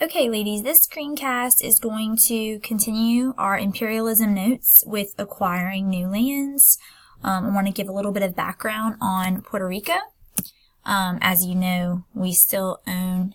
Okay, ladies, this screencast is going to continue our imperialism notes with acquiring new lands. I want to give a little bit of background on Puerto Rico. As you know, we still own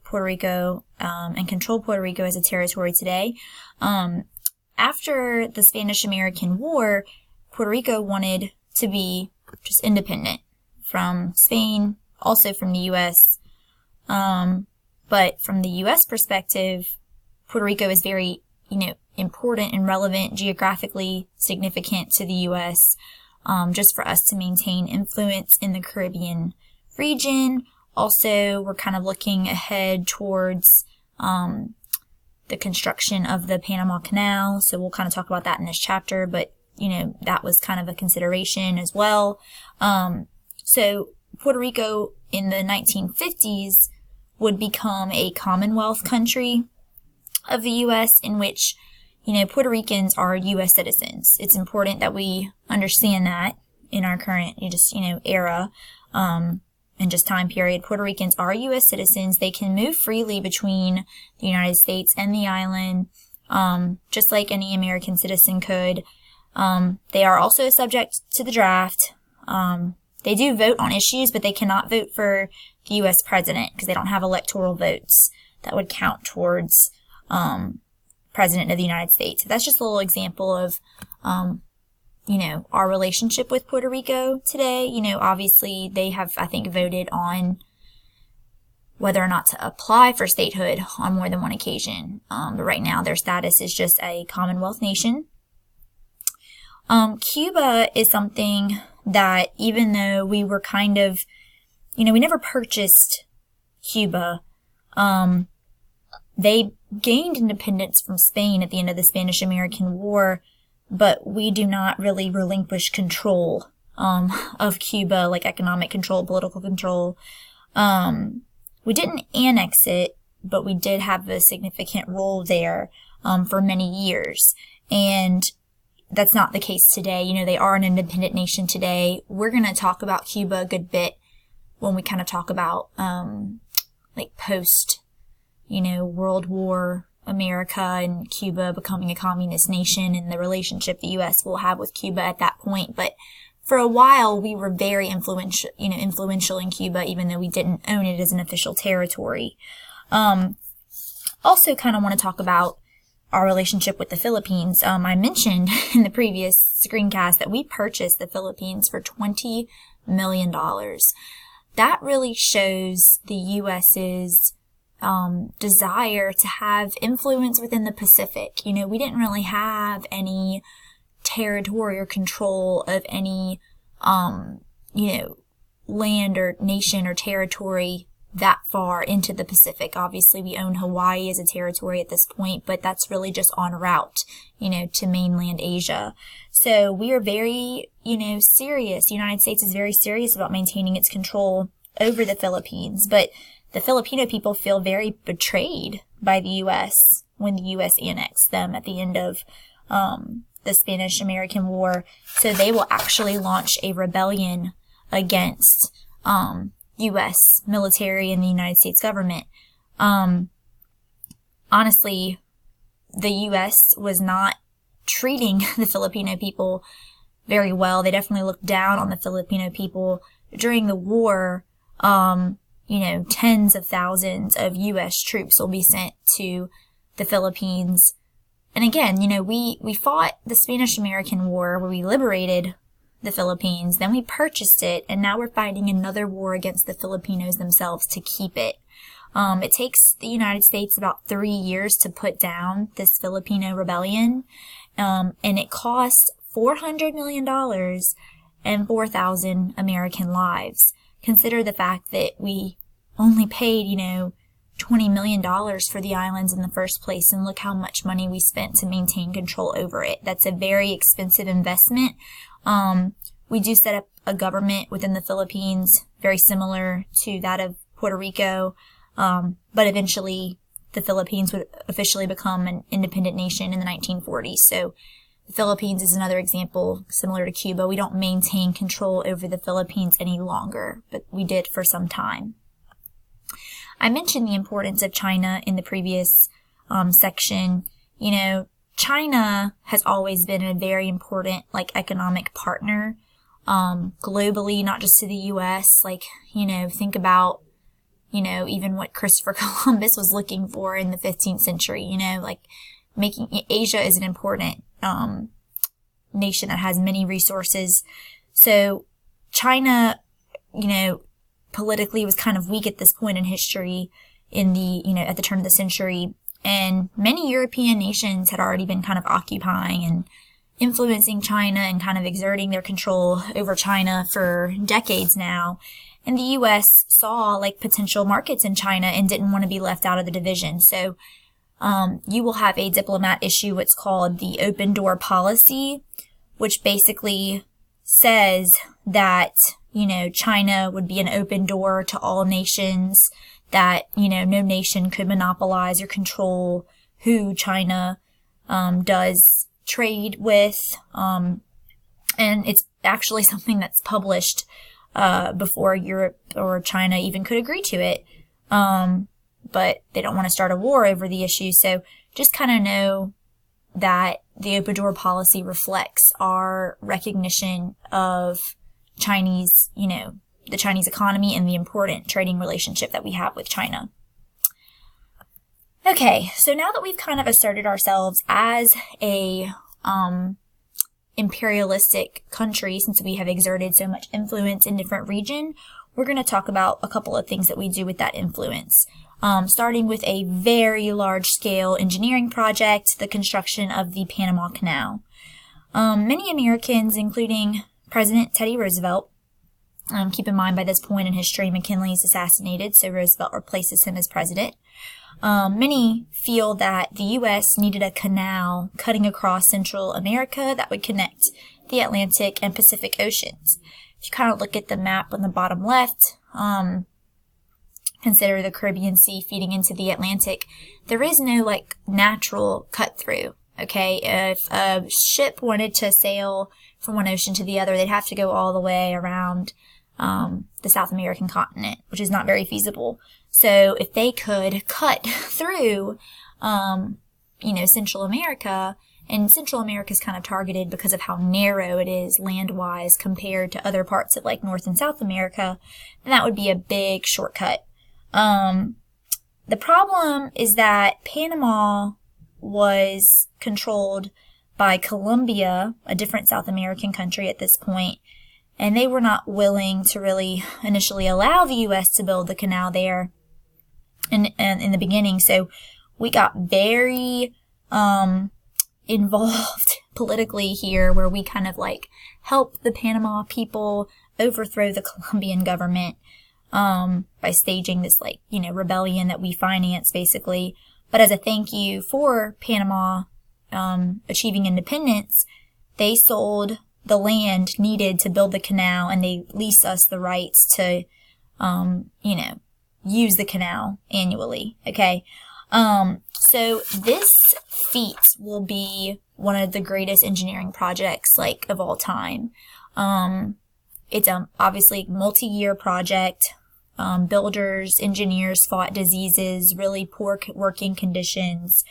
Puerto Rico and control Puerto Rico as a territory today. After the Spanish-American War, Puerto Rico wanted to be just independent from Spain, also from the U.S., but from the U.S. perspective, Puerto Rico is very, important and relevant, geographically significant to the U.S., just for us to maintain influence in the Caribbean region. Also, we're kind of looking ahead towards the construction of the Panama Canal, so we'll kind of talk about that in this chapter, but, that was kind of a consideration as well. So Puerto Rico in the 1950s would become a Commonwealth country of the U.S. in which, Puerto Ricans are U.S. citizens. It's important that we understand that in our current, era, and just time period. Puerto Ricans are U.S. citizens. They can move freely between the United States and the island, just like any American citizen could. They are also subject to the draft. They do vote on issues, but they cannot vote for the U.S. president because they don't have electoral votes that would count towards president of the United States. That's just a little example of, our relationship with Puerto Rico today. Obviously they have, I think, voted on whether or not to apply for statehood on more than one occasion. But right now their status is just a Commonwealth nation. Cuba is something that even though we were kind of, we never purchased Cuba, they gained independence from Spain at the end of the Spanish-American War, but we do not really relinquish control of Cuba, like economic control, political control. We didn't annex it, but we did have a significant role there for many years. And that's not the case today. They are an independent nation today. We're going to talk about Cuba a good bit when we kind of talk about, post, World War America and Cuba becoming a communist nation and the relationship the U.S. will have with Cuba at that point. But for a while, we were very influential in Cuba, even though we didn't own it as an official territory. Also kind of want to talk about our relationship with the Philippines. I mentioned in the previous screencast that we purchased the Philippines for $20 million. That really shows the U.S.'s desire to have influence within the Pacific. We didn't really have any territory or control of any, land or nation or territory that far into the Pacific. Obviously, we own Hawaii as a territory at this point, but that's really just en route, to mainland Asia. So we are very, serious. The United States is very serious about maintaining its control over the Philippines, but the Filipino people feel very betrayed by the U.S. when the U.S. annexed them at the end of the Spanish-American War. So they will actually launch a rebellion against U.S. military and the United States government. Honestly, the U.S. was not treating the Filipino people very well. They definitely looked down on the Filipino people. During the war, tens of thousands of U.S. troops will be sent to the Philippines. And again, we fought the Spanish-American War where we liberated the Philippines, then we purchased it, and now we're fighting another war against the Filipinos themselves to keep it. It takes the United States about 3 years to put down this Filipino rebellion, and it cost $400 million and 4,000 American lives. Consider the fact that we only paid, $20 million for the islands in the first place, and look how much money we spent to maintain control over it. That's a very expensive investment. We do set up a government within the Philippines very similar to that of Puerto Rico, but eventually the Philippines would officially become an independent nation in the 1940s. So the Philippines is another example similar to Cuba. We don't maintain control over the Philippines any longer, but we did for some time. I mentioned the importance of China in the previous section. China has always been a very important, economic partner, globally, not just to the U.S. Think about, even what Christopher Columbus was looking for in the 15th century, making Asia is an important, nation that has many resources. So China, politically was kind of weak at this point in history at the turn of the century. And many European nations had already been kind of occupying and influencing China and kind of exerting their control over China for decades now. And the U.S. saw potential markets in China and didn't want to be left out of the division. So you will have a diplomat issue what's called the open door policy, which basically says that, China would be an open door to all nations, that, no nation could monopolize or control who China does trade with. And it's actually something that's published before Europe or China even could agree to it. But they don't want to start a war over the issue. So just kind of know that the open door policy reflects our recognition of Chinese, the Chinese economy and the important trading relationship that we have with China. Okay, so now that we've kind of asserted ourselves as a imperialistic country, since we have exerted so much influence in different regions, we're going to talk about a couple of things that we do with that influence. Starting with a very large-scale engineering project, the construction of the Panama Canal. Many Americans, including President Teddy Roosevelt, keep in mind by this point in history, McKinley is assassinated, so Roosevelt replaces him as president. Many feel that the U.S. needed a canal cutting across Central America that would connect the Atlantic and Pacific Oceans. If you kind of look at the map on the bottom left, consider the Caribbean Sea feeding into the Atlantic, there is no natural cut through. Okay, if a ship wanted to sail from one ocean to the other, they'd have to go all the way around the South American continent, which is not very feasible. So if they could cut through, Central America, and Central America is kind of targeted because of how narrow it is land-wise compared to other parts of North and South America, then that would be a big shortcut. The problem is that Panama was controlled by Colombia, a different South American country at this point, and they were not willing to really initially allow the U.S. to build the canal there in the beginning. So we got very involved politically here, where we kind of help the Panama people overthrow the Colombian government by staging this rebellion that we finance basically. But as a thank you for Panama achieving independence, they sold the land needed to build the canal, and they lease us the rights to, use the canal annually. Okay. So this feat will be one of the greatest engineering projects, of all time. It's obviously multi-year project. Builders, engineers fought diseases, really poor working conditions,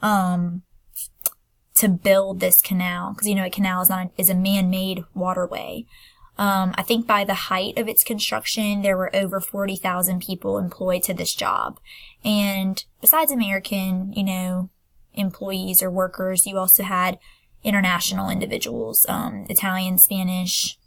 to build this canal. Because, a canal is a man-made waterway. I think by the height of its construction, there were over 40,000 people employed to this job. And besides American, employees or workers, you also had international individuals, Italian, Spanish,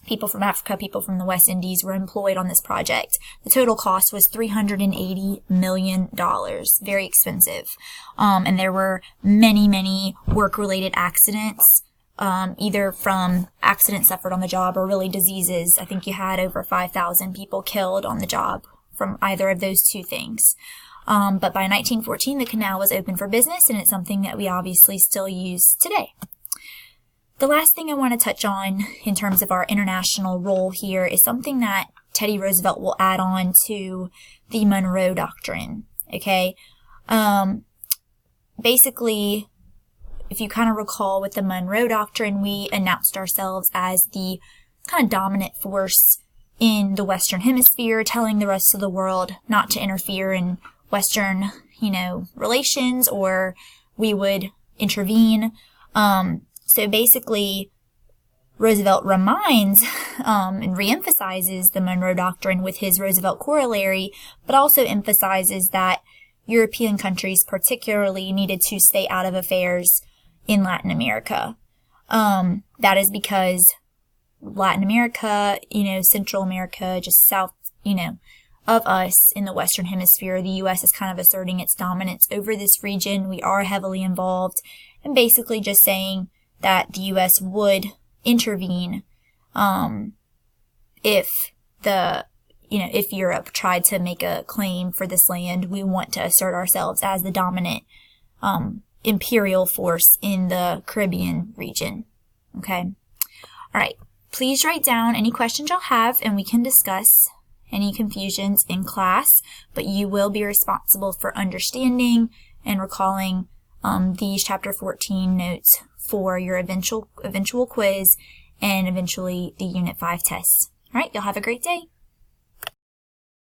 people from Africa, people from the West Indies were employed on this project. The total cost was $380 million. Very expensive. And there were many, many work-related accidents, either from accidents suffered on the job or really diseases. I think you had over 5,000 people killed on the job from either of those two things. But by 1914, the canal was open for business, and it's something that we obviously still use today. The last thing I want to touch on in terms of our international role here is something that Teddy Roosevelt will add on to the Monroe Doctrine. Okay. Basically, if you kind of recall with the Monroe Doctrine, we announced ourselves as the kind of dominant force in the Western Hemisphere, telling the rest of the world not to interfere in Western, relations, or we would intervene. So basically, Roosevelt reminds and reemphasizes the Monroe Doctrine with his Roosevelt Corollary, but also emphasizes that European countries particularly needed to stay out of affairs in Latin America. That is because Latin America, Central America, just south, of us in the Western Hemisphere, the U.S. is kind of asserting its dominance over this region. We are heavily involved, and basically just saying that the U.S. would intervene if if Europe tried to make a claim for this land. We want to assert ourselves as the dominant imperial force in the Caribbean region. Okay. All right. Please write down any questions you'll have, and we can discuss any confusions in class, but you will be responsible for understanding and recalling these Chapter 14 notes for your eventual quiz and eventually the Unit 5 tests. All right, you'll have a great day.